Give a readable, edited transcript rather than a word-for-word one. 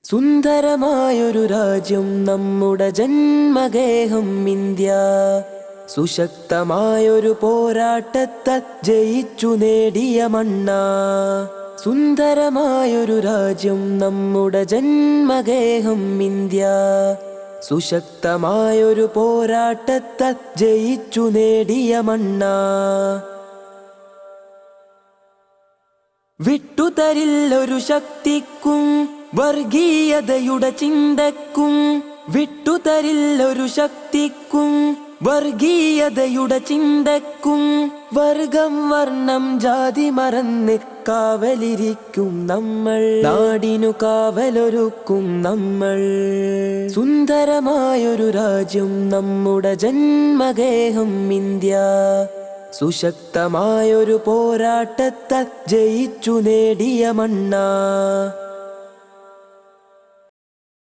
സുന്ദരമായൊരു രാജ്യം നമ്മുടെ ജന്മഗേഹം ഇന്ത്യ. സുശക്തമായൊരു പോരാട്ടത്താൽ ജയിച്ചു നേടിയ മണ്ണ. സുന്ദരമായൊരു രാജ്യം നമ്മുടെ ജന്മഗേഹം ഇന്ത്യ. സുശക്തമായൊരു പോരാട്ടത്താൽ ജയിച്ചു നേടിയ മണ്ണ. വിട്ടുതരില്ലൊരു ശക്തിക്കും വർഗീയതയുടെ ചിന്തക്കും. വിട്ടുതരില്ലൊരു ശക്തിക്കും വർഗീയതയുടെ ചിന്തക്കും. വർഗം വർണ്ണം ജാതി മറന്ന് കാവലിരിക്കും നമ്മൾ. നാടിനു കാവലൊരുക്കും നമ്മൾ. സുന്ദരമായൊരു രാജ്യം നമ്മുടെ ജന്മഗേഹം ഇന്ത്യ. സുശക്തമായൊരു പോരാട്ടത്താൽ ജയിച്ചു നേടിയ മണ്ണ.